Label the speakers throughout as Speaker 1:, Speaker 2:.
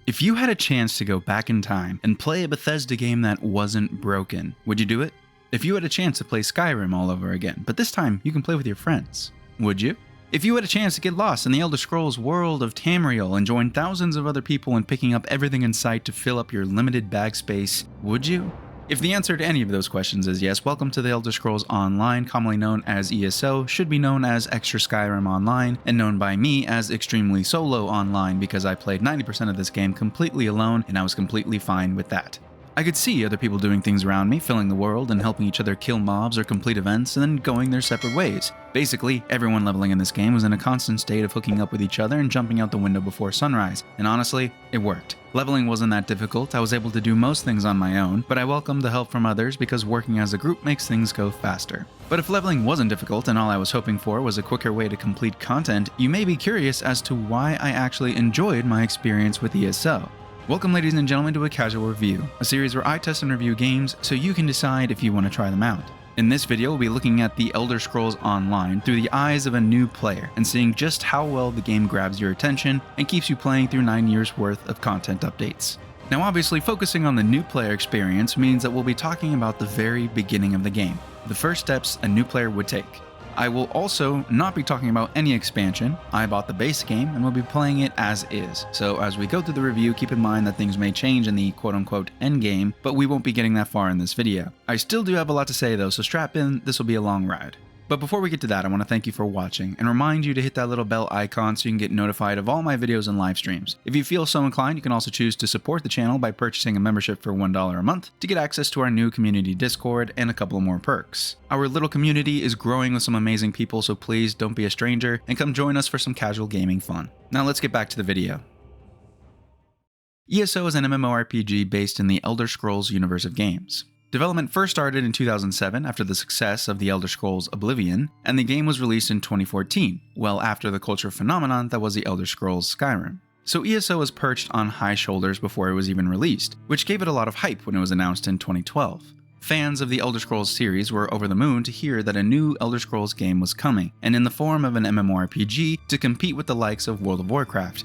Speaker 1: If you had a chance to go back in time and play a Bethesda game that wasn't broken, would you do it? If you had a chance to play Skyrim all over again, but this time you can play with your friends, would you? If you had a chance to get lost in the Elder Scrolls world of Tamriel and join thousands of other people in picking up everything in sight to fill up your limited bag space, would you? If the answer to any of those questions is yes, welcome to the Elder Scrolls Online, commonly known as ESO, should be known as Extra Skyrim Online, and known by me as Extremely Solo Online because I played 90% of this game completely alone and I was completely fine with that. I could see other people doing things around me, filling the world and helping each other kill mobs or complete events and then going their separate ways. Basically, everyone leveling in this game was in a constant state of hooking up with each other and jumping out the window before sunrise, and honestly, it worked. Leveling wasn't that difficult, I was able to do most things on my own, but I welcomed the help from others because working as a group makes things go faster. But if leveling wasn't difficult and all I was hoping for was a quicker way to complete content, you may be curious as to why I actually enjoyed my experience with ESO. Welcome ladies and gentlemen to a casual review, a series where I test and review games so you can decide if you want to try them out. In this video, we'll be looking at the Elder Scrolls Online through the eyes of a new player and seeing just how well the game grabs your attention and keeps you playing through 9 years worth of content updates. Now obviously focusing on the new player experience means that we'll be talking about the very beginning of the game, the first steps a new player would take. I will also not be talking about any expansion. I bought the base game and will be playing it as is. So as we go through the review, keep in mind that things may change in the quote-unquote end game, but we won't be getting that far in this video. I still do have a lot to say though, so strap in, this will be a long ride. But before we get to that, I want to thank you for watching and remind you to hit that little bell icon so you can get notified of all my videos and live streams. If you feel so inclined, you can also choose to support the channel by purchasing a membership for $1 a month to get access to our new community Discord and a couple of more perks. Our little community is growing with some amazing people, so please don't be a stranger and come join us for some casual gaming fun. Now let's get back to the video. ESO is an MMORPG based in the Elder Scrolls universe of games. Development first started in 2007 after the success of The Elder Scrolls Oblivion, and the game was released in 2014, well after the culture phenomenon that was The Elder Scrolls Skyrim. So ESO was perched on high shoulders before it was even released, which gave it a lot of hype when it was announced in 2012. Fans of the Elder Scrolls series were over the moon to hear that a new Elder Scrolls game was coming, and in the form of an MMORPG to compete with the likes of World of Warcraft.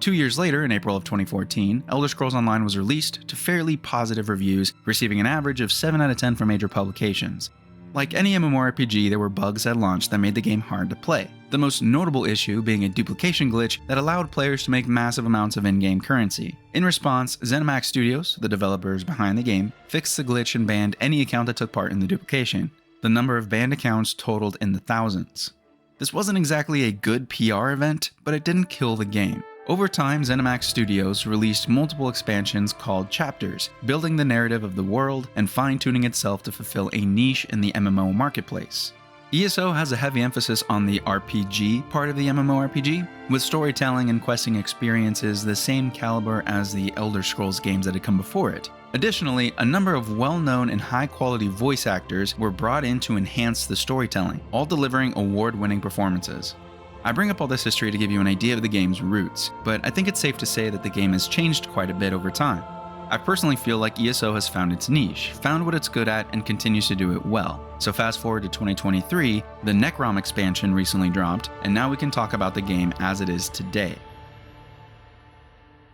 Speaker 1: 2 years later, in April of 2014, Elder Scrolls Online was released to fairly positive reviews, receiving an average of 7 out of 10 from major publications. Like any MMORPG, there were bugs at launch that made the game hard to play, the most notable issue being a duplication glitch that allowed players to make massive amounts of in-game currency. In response, ZeniMax Studios, the developers behind the game, fixed the glitch and banned any account that took part in the duplication. The number of banned accounts totaled in the thousands. This wasn't exactly a good PR event, but it didn't kill the game. Over time, ZeniMax Studios released multiple expansions called Chapters, building the narrative of the world and fine-tuning itself to fulfill a niche in the MMO marketplace. ESO has a heavy emphasis on the RPG part of the MMORPG, with storytelling and questing experiences the same caliber as the Elder Scrolls games that had come before it. Additionally, a number of well-known and high-quality voice actors were brought in to enhance the storytelling, all delivering award-winning performances. I bring up all this history to give you an idea of the game's roots, but I think it's safe to say that the game has changed quite a bit over time. I personally feel like ESO has found its niche, found what it's good at, and continues to do it well. So fast forward to 2023, the Necrom expansion recently dropped, and now we can talk about the game as it is today.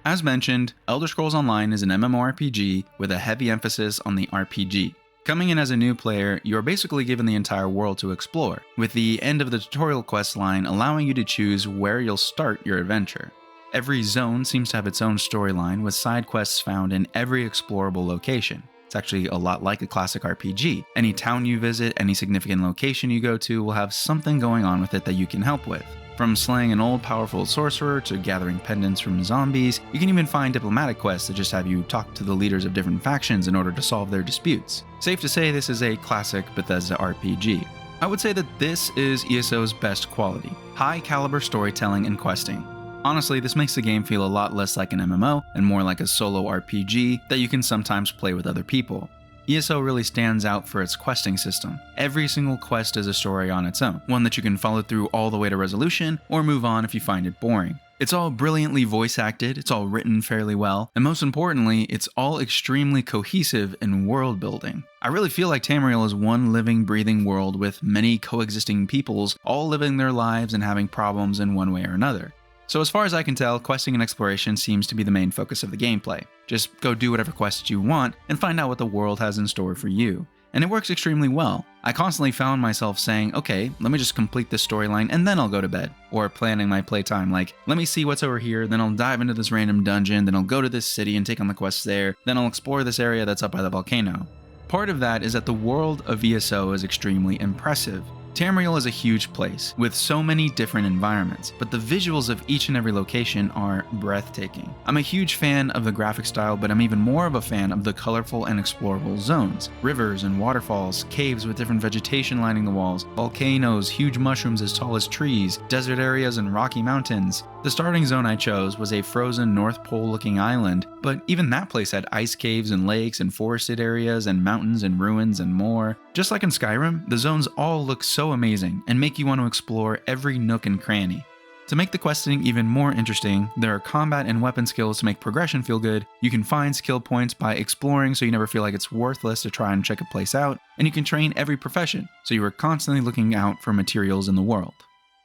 Speaker 1: As mentioned, Elder Scrolls Online is an MMORPG with a heavy emphasis on the RPG. Coming in as a new player, you are basically given the entire world to explore, with the end of the tutorial quest line allowing you to choose where you'll start your adventure. Every zone seems to have its own storyline, with side quests found in every explorable location. It's actually a lot like a classic RPG. Any town you visit, any significant location you go to will have something going on with it that you can help with. From slaying an old powerful sorcerer to gathering pendants from zombies, you can even find diplomatic quests that just have you talk to the leaders of different factions in order to solve their disputes. Safe to say this is a classic Bethesda RPG. I would say that this is ESO's best quality, high caliber storytelling and questing. Honestly, this makes the game feel a lot less like an MMO and more like a solo RPG that you can sometimes play with other people. ESO really stands out for its questing system. Every single quest is a story on its own, one that you can follow through all the way to resolution or move on if you find it boring. It's all brilliantly voice acted, it's all written fairly well, and most importantly, it's all extremely cohesive in world building. I really feel like Tamriel is one living, breathing world with many coexisting peoples all living their lives and having problems in one way or another. So as far as I can tell, questing and exploration seems to be the main focus of the gameplay. Just go do whatever quests you want and find out what the world has in store for you. And it works extremely well. I constantly found myself saying, okay, let me just complete this storyline and then I'll go to bed. Or planning my playtime like, let me see what's over here, then I'll dive into this random dungeon, then I'll go to this city and take on the quests there, then I'll explore this area that's up by the volcano. Part of that is that the world of ESO is extremely impressive. Tamriel is a huge place, with so many different environments, but the visuals of each and every location are breathtaking. I'm a huge fan of the graphic style, but I'm even more of a fan of the colorful and explorable zones. Rivers and waterfalls, caves with different vegetation lining the walls, volcanoes, huge mushrooms as tall as trees, desert areas and rocky mountains. The starting zone I chose was a frozen North Pole looking island, but even that place had ice caves and lakes and forested areas and mountains and ruins and more. Just like in Skyrim, the zones all look so amazing and make you want to explore every nook and cranny. To make the questing even more interesting, there are combat and weapon skills to make progression feel good, you can find skill points by exploring so you never feel like it's worthless to try and check a place out, and you can train every profession, so you are constantly looking out for materials in the world.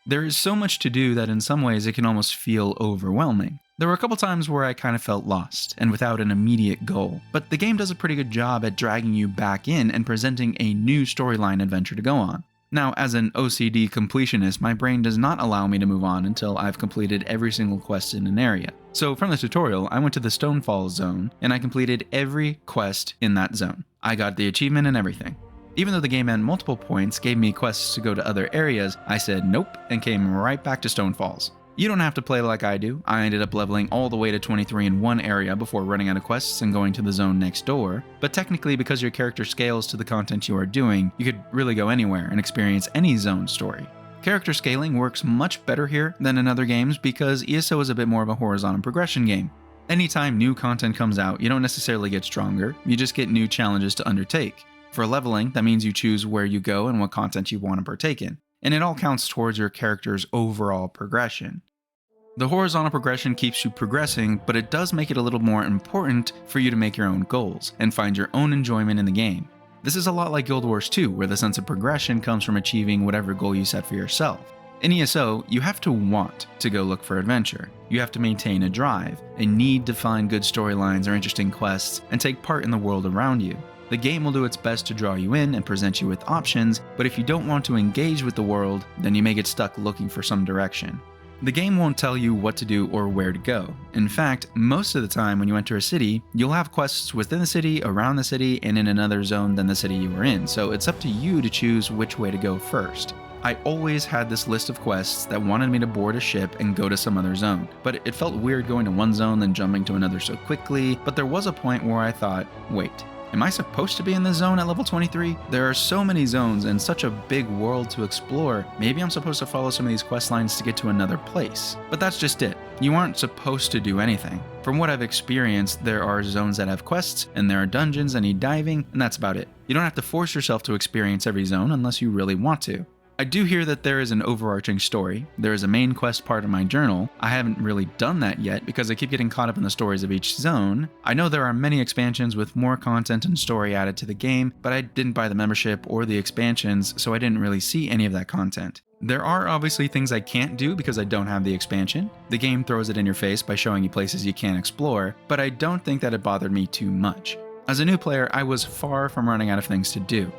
Speaker 1: There is so much to do that in some ways it can almost feel overwhelming. There were a couple times where I kind of felt lost and without an immediate goal, but the game does a pretty good job at dragging you back in and presenting a new storyline adventure to go on. Now, as an OCD completionist, my brain does not allow me to move on until I've completed every single quest in an area. So from the tutorial, I went to the Stonefall zone and I completed every quest in that zone. I got the achievement and everything. Even though the game at multiple points gave me quests to go to other areas, I said nope and came right back to Stonefalls. You don't have to play like I do. I ended up leveling all the way to 23 in one area before running out of quests and going to the zone next door, but technically because your character scales to the content you are doing, you could really go anywhere and experience any zone story. Character scaling works much better here than in other games because ESO is a bit more of a horizontal progression game. Anytime new content comes out, you don't necessarily get stronger, you just get new challenges to undertake. For leveling, that means you choose where you go and what content you want to partake in, and it all counts towards your character's overall progression. The horizontal progression keeps you progressing, but it does make it a little more important for you to make your own goals and find your own enjoyment in the game. This is a lot like Guild Wars 2, where the sense of progression comes from achieving whatever goal you set for yourself. In ESO, you have to want to go look for adventure. You have to maintain a drive, a need to find good storylines or interesting quests, and take part in the world around you. The game will do its best to draw you in and present you with options, but if you don't want to engage with the world, then you may get stuck looking for some direction. The game won't tell you what to do or where to go. In fact, most of the time when you enter a city, you'll have quests within the city, around the city, and in another zone than the city you were in, so it's up to you to choose which way to go first. I always had this list of quests that wanted me to board a ship and go to some other zone, but it felt weird going to one zone then jumping to another so quickly, but there was a point where I thought, wait, am I supposed to be in this zone at level 23? There are so many zones and such a big world to explore, maybe I'm supposed to follow some of these quest lines to get to another place. But that's just it. You aren't supposed to do anything. From what I've experienced, there are zones that have quests, and there are dungeons that need diving, and that's about it. You don't have to force yourself to experience every zone unless you really want to. I do hear that there is an overarching story. There is a main quest part of my journal. I haven't really done that yet because I keep getting caught up in the stories of each zone. I know there are many expansions with more content and story added to the game, but I didn't buy the membership or the expansions, so I didn't really see any of that content. There are obviously things I can't do because I don't have the expansion. The game throws it in your face by showing you places you can't explore, but I don't think that it bothered me too much. As a new player, I was far from running out of things to do.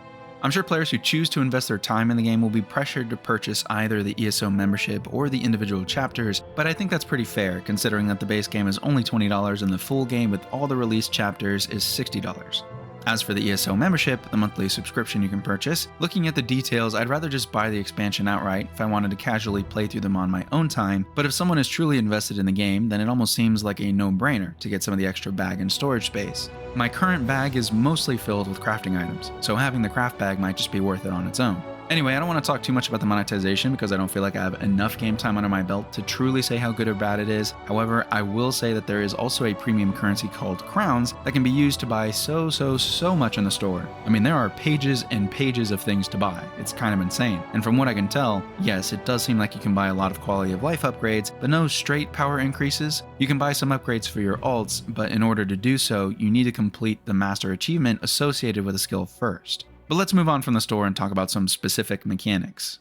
Speaker 1: I'm sure players who choose to invest their time in the game will be pressured to purchase either the ESO membership or the individual chapters, but I think that's pretty fair considering that the base game is only $20 and the full game with all the released chapters is $60. As for the ESO membership, the monthly subscription you can purchase, looking at the details, I'd rather just buy the expansion outright if I wanted to casually play through them on my own time, but if someone is truly invested in the game, then it almost seems like a no-brainer to get some of the extra bag and storage space. My current bag is mostly filled with crafting items, so having the craft bag might just be worth it on its own. Anyway, I don't want to talk too much about the monetization because I don't feel like I have enough game time under my belt to truly say how good or bad it is. However, I will say that there is also a premium currency called crowns that can be used to buy so much in the store. I mean, there are pages and pages of things to buy. It's kind of insane. And from what I can tell, yes, it does seem like you can buy a lot of quality of life upgrades, but no straight power increases. You can buy some upgrades for your alts, but in order to do so, you need to complete the master achievement associated with a skill first. But let's move on from the store and talk about some specific mechanics.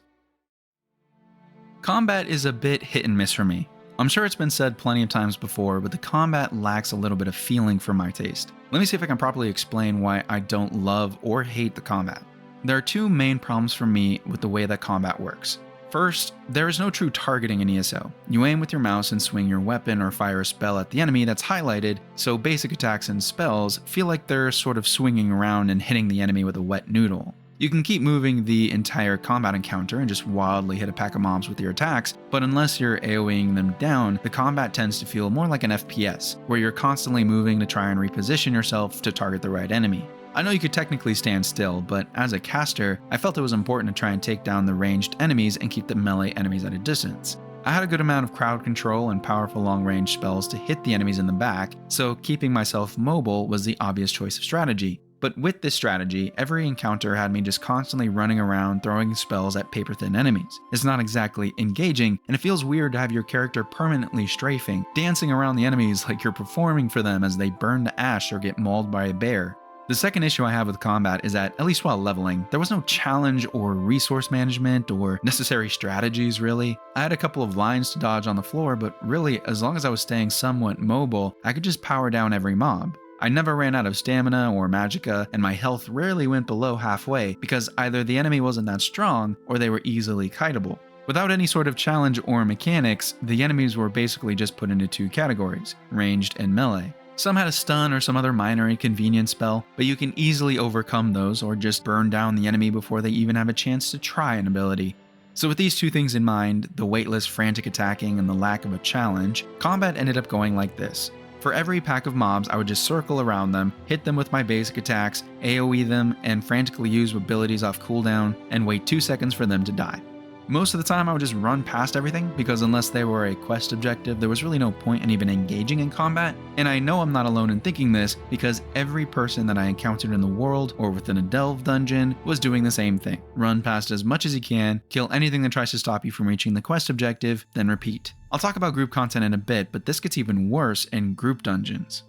Speaker 1: Combat is a bit hit and miss for me. I'm sure it's been said plenty of times before, but the combat lacks a little bit of feeling for my taste. Let me see if I can properly explain why I don't love or hate the combat. There are two main problems for me with the way that combat works. First, there is no true targeting in ESO. You aim with your mouse and swing your weapon or fire a spell at the enemy that's highlighted, so basic attacks and spells feel like they're sort of swinging around and hitting the enemy with a wet noodle. You can keep moving the entire combat encounter and just wildly hit a pack of mobs with your attacks, but unless you're AoEing them down, the combat tends to feel more like an FPS, where you're constantly moving to try and reposition yourself to target the right enemy. I know you could technically stand still, but as a caster, I felt it was important to try and take down the ranged enemies and keep the melee enemies at a distance. I had a good amount of crowd control and powerful long-range spells to hit the enemies in the back, so keeping myself mobile was the obvious choice of strategy. But with this strategy, every encounter had me just constantly running around throwing spells at paper-thin enemies. It's not exactly engaging, and it feels weird to have your character permanently strafing, dancing around the enemies like you're performing for them as they burn to ash or get mauled by a bear. The second issue I have with combat is that, at least while leveling, there was no challenge or resource management or necessary strategies really. I had a couple of lines to dodge on the floor, but really, as long as I was staying somewhat mobile, I could just power down every mob. I never ran out of stamina or magicka, and my health rarely went below halfway because either the enemy wasn't that strong or they were easily kiteable. Without any sort of challenge or mechanics, the enemies were basically just put into two categories, ranged and melee. Some had a stun or some other minor inconvenience spell, but you can easily overcome those or just burn down the enemy before they even have a chance to try an ability. So with these two things in mind, the weightless frantic attacking and the lack of a challenge, combat ended up going like this. For every pack of mobs, I would just circle around them, hit them with my basic attacks, AoE them, and frantically use abilities off cooldown, and wait 2 seconds for them to die. Most of the time I would just run past everything, because unless they were a quest objective, there was really no point in even engaging in combat, and I know I'm not alone in thinking this, because every person that I encountered in the world, or within a delve dungeon, was doing the same thing. Run past as much as you can, kill anything that tries to stop you from reaching the quest objective, then repeat. I'll talk about group content in a bit, but this gets even worse in group dungeons.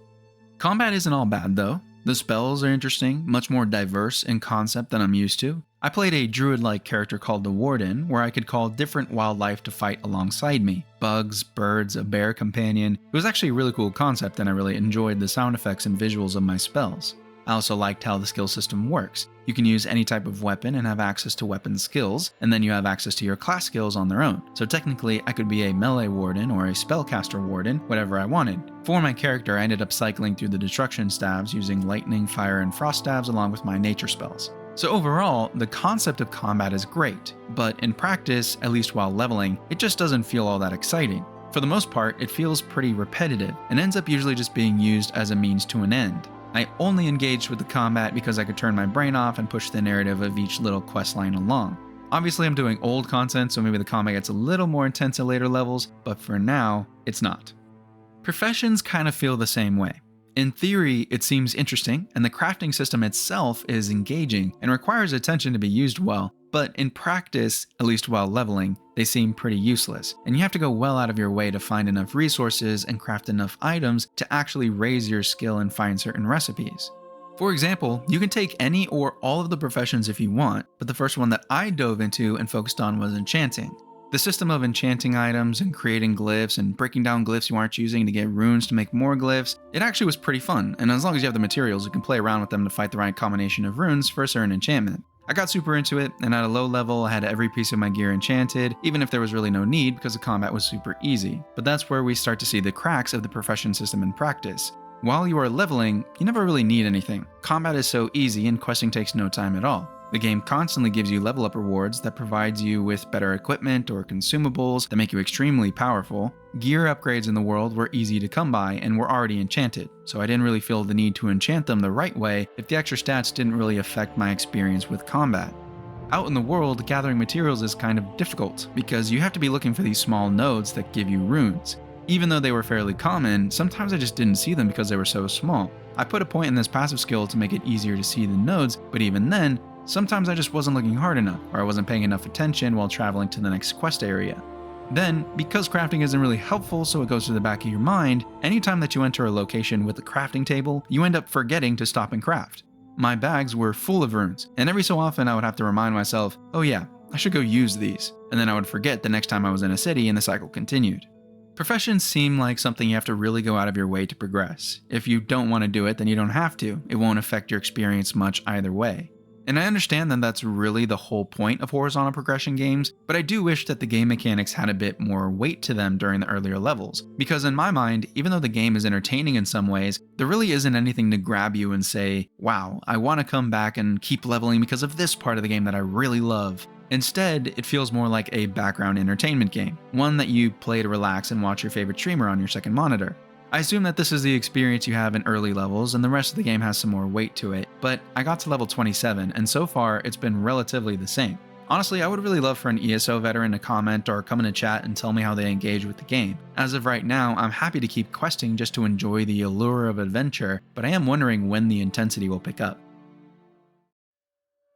Speaker 1: Combat isn't all bad though. The spells are interesting, much more diverse in concept than I'm used to. I played a druid-like character called the Warden, where I could call different wildlife to fight alongside me. Bugs, birds, a bear companion. It was actually a really cool concept and I really enjoyed the sound effects and visuals of my spells. I also liked how the skill system works. You can use any type of weapon and have access to weapon skills, and then you have access to your class skills on their own. So technically, I could be a melee warden or a spellcaster warden, whatever I wanted. For my character, I ended up cycling through the destruction staves using lightning, fire, and frost staves along with my nature spells. So overall, the concept of combat is great, but in practice, at least while leveling, it just doesn't feel all that exciting. For the most part, it feels pretty repetitive, and ends up usually just being used as a means to an end. I only engaged with the combat because I could turn my brain off and push the narrative of each little questline along. Obviously I'm doing old content, so maybe the combat gets a little more intense at later levels, but for now, it's not. Professions kind of feel the same way. In theory, it seems interesting, and the crafting system itself is engaging and requires attention to be used well, but in practice, at least while leveling, they seem pretty useless, and you have to go well out of your way to find enough resources and craft enough items to actually raise your skill and find certain recipes. For example, you can take any or all of the professions if you want, but the first one that I dove into and focused on was enchanting. The system of enchanting items and creating glyphs and breaking down glyphs you aren't using to get runes to make more glyphs, it actually was pretty fun, and as long as you have the materials, you can play around with them to fight the right combination of runes for a certain enchantment. I got super into it, and at a low level I had every piece of my gear enchanted, even if there was really no need because the combat was super easy. But that's where we start to see the cracks of the profession system in practice. While you are leveling, you never really need anything. Combat is so easy and questing takes no time at all. The game constantly gives you level up rewards that provides you with better equipment or consumables that make you extremely powerful. Gear upgrades in the world were easy to come by and were already enchanted, so I didn't really feel the need to enchant them the right way if the extra stats didn't really affect my experience with combat. Out in the world, gathering materials is kind of difficult because you have to be looking for these small nodes that give you runes. Even though they were fairly common, sometimes I just didn't see them because they were so small. I put a point in this passive skill to make it easier to see the nodes, but even then, sometimes I just wasn't looking hard enough, or I wasn't paying enough attention while traveling to the next quest area. Then, because crafting isn't really helpful so it goes to the back of your mind, anytime that you enter a location with a crafting table, you end up forgetting to stop and craft. My bags were full of runes, and every so often I would have to remind myself, oh yeah, I should go use these, and then I would forget the next time I was in a city and the cycle continued. Professions seem like something you have to really go out of your way to progress. If you don't want to do it, then you don't have to. It won't affect your experience much either way. And I understand that that's really the whole point of horizontal progression games, but I do wish that the game mechanics had a bit more weight to them during the earlier levels. Because in my mind, even though the game is entertaining in some ways, there really isn't anything to grab you and say, wow, I want to come back and keep leveling because of this part of the game that I really love. Instead, it feels more like a background entertainment game, one that you play to relax and watch your favorite streamer on your second monitor. I assume that this is the experience you have in early levels and the rest of the game has some more weight to it, but I got to level 27 and so far it's been relatively the same. Honestly, I would really love for an ESO veteran to comment or come in a chat and tell me how they engage with the game. As of right now, I'm happy to keep questing just to enjoy the allure of adventure, but I am wondering when the intensity will pick up.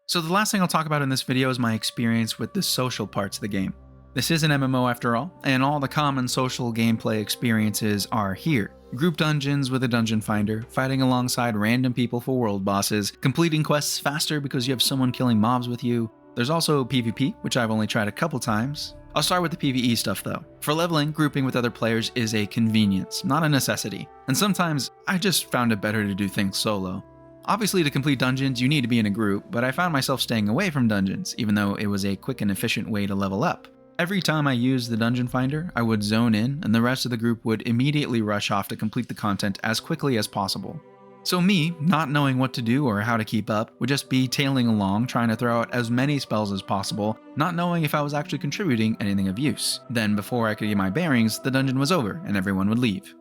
Speaker 1: So the last thing I'll talk about in this video is my experience with the social parts of the game. This is an MMO after all, and all the common social gameplay experiences are here. Group dungeons with a dungeon finder, fighting alongside random people for world bosses, completing quests faster because you have someone killing mobs with you. There's also PvP, which I've only tried a couple times. I'll start with the PvE stuff though. For leveling, grouping with other players is a convenience, not a necessity, and sometimes I just found it better to do things solo. Obviously, to complete dungeons, you need to be in a group, but I found myself staying away from dungeons, even though it was a quick and efficient way to level up. Every time I used the dungeon finder, I would zone in, and the rest of the group would immediately rush off to complete the content as quickly as possible. So me, not knowing what to do or how to keep up, would just be tailing along trying to throw out as many spells as possible, not knowing if I was actually contributing anything of use. Then before I could get my bearings, the dungeon was over and everyone would leave.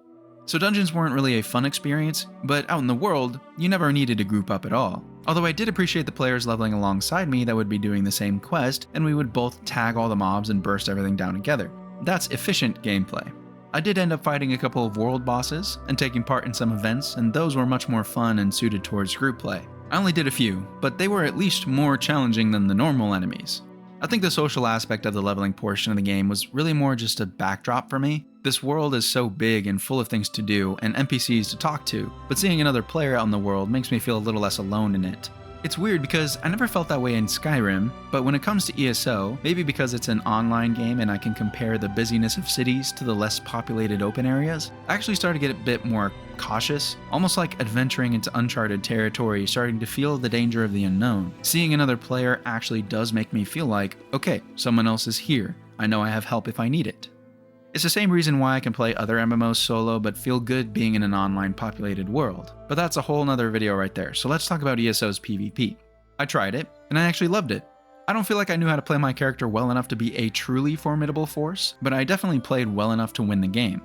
Speaker 1: So dungeons weren't really a fun experience, but out in the world, you never needed to group up at all. Although I did appreciate the players leveling alongside me that would be doing the same quest, and we would both tag all the mobs and burst everything down together. That's efficient gameplay. I did end up fighting a couple of world bosses and taking part in some events, and those were much more fun and suited towards group play. I only did a few, but they were at least more challenging than the normal enemies. I think the social aspect of the leveling portion of the game was really more just a backdrop for me. This world is so big and full of things to do and NPCs to talk to, but seeing another player out in the world makes me feel a little less alone in it. It's weird because I never felt that way in Skyrim, but when it comes to ESO, maybe because it's an online game and I can compare the busyness of cities to the less populated open areas, I actually started to get a bit more cautious, almost like adventuring into uncharted territory, starting to feel the danger of the unknown. Seeing another player actually does make me feel like, okay, someone else is here. I know I have help if I need it. It's the same reason why I can play other MMOs solo but feel good being in an online populated world. But that's a whole nother video right there, so let's talk about ESO's PvP. I tried it, and I actually loved it. I don't feel like I knew how to play my character well enough to be a truly formidable force, but I definitely played well enough to win the game.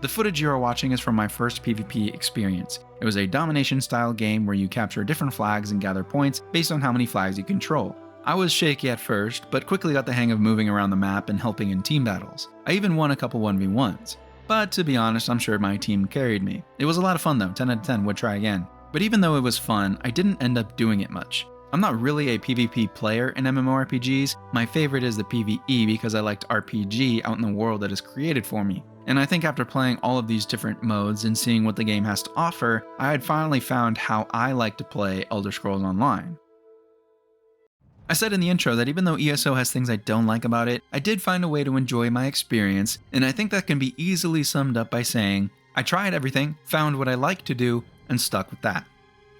Speaker 1: The footage you are watching is from my first PvP experience. It was a domination style game where you capture different flags and gather points based on how many flags you control. I was shaky at first, but quickly got the hang of moving around the map and helping in team battles. I even won a couple 1v1s. But to be honest, I'm sure my team carried me. It was a lot of fun though, 10 out of 10, would try again. But even though it was fun, I didn't end up doing it much. I'm not really a PvP player in MMORPGs. My favorite is the PvE because I liked RPG out in the world that is created for me. And I think after playing all of these different modes and seeing what the game has to offer, I had finally found how I like to play Elder Scrolls Online. I said in the intro that even though ESO has things I don't like about it, I did find a way to enjoy my experience, and I think that can be easily summed up by saying, I tried everything, found what I like to do, and stuck with that.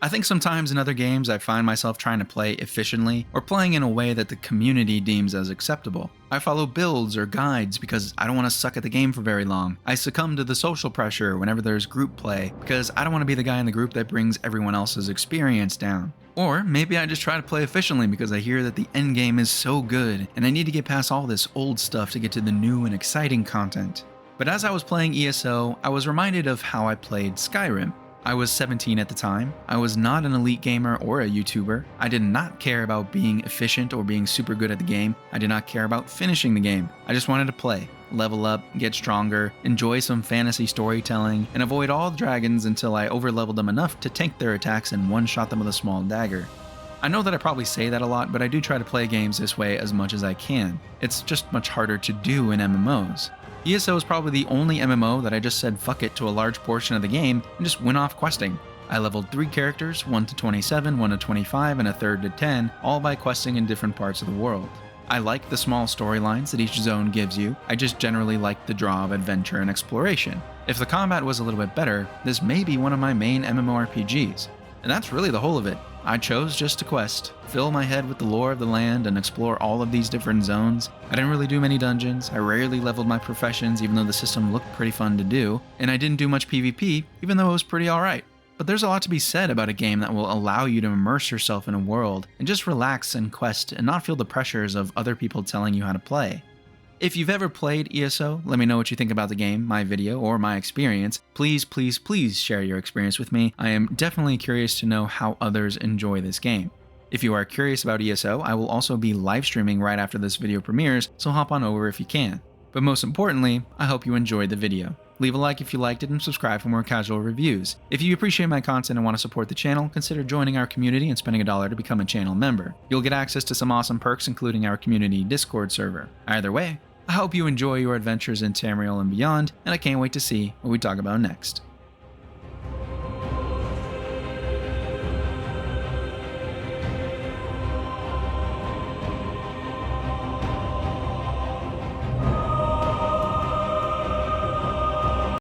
Speaker 1: I think sometimes in other games I find myself trying to play efficiently or playing in a way that the community deems as acceptable. I follow builds or guides because I don't want to suck at the game for very long. I succumb to the social pressure whenever there's group play because I don't want to be the guy in the group that brings everyone else's experience down. Or maybe I just try to play efficiently because I hear that the endgame is so good and I need to get past all this old stuff to get to the new and exciting content. But as I was playing ESO, I was reminded of how I played Skyrim. I was 17 at the time, I was not an elite gamer or a YouTuber, I did not care about being efficient or being super good at the game, I did not care about finishing the game, I just wanted to play, level up, get stronger, enjoy some fantasy storytelling, and avoid all the dragons until I overleveled them enough to tank their attacks and one-shot them with a small dagger. I know that I probably say that a lot, but I do try to play games this way as much as I can. It's just much harder to do in MMOs. ESO is probably the only MMO that I just said fuck it to a large portion of the game and just went off questing. I leveled 3 characters, one to 27, one to 25, and a third to 10, all by questing in different parts of the world. I like the small storylines that each zone gives you, I just generally like the draw of adventure and exploration. If the combat was a little bit better, this may be one of my main MMORPGs. And that's really the whole of it. I chose just to quest, fill my head with the lore of the land, and explore all of these different zones. I didn't really do many dungeons, I rarely leveled my professions even though the system looked pretty fun to do, and I didn't do much PvP even though it was pretty alright. But there's a lot to be said about a game that will allow you to immerse yourself in a world and just relax and quest and not feel the pressures of other people telling you how to play. If you've ever played ESO, let me know what you think about the game, my video, or my experience. Please, please, please share your experience with me. I am definitely curious to know how others enjoy this game. If you are curious about ESO, I will also be live streaming right after this video premieres, so hop on over if you can. But most importantly, I hope you enjoyed the video. Leave a like if you liked it and subscribe for more casual reviews. If you appreciate my content and want to support the channel, consider joining our community and spending $1 to become a channel member. You'll get access to some awesome perks including our community Discord server. Either way, I hope you enjoy your adventures in Tamriel and beyond, and I can't wait to see what we talk about next.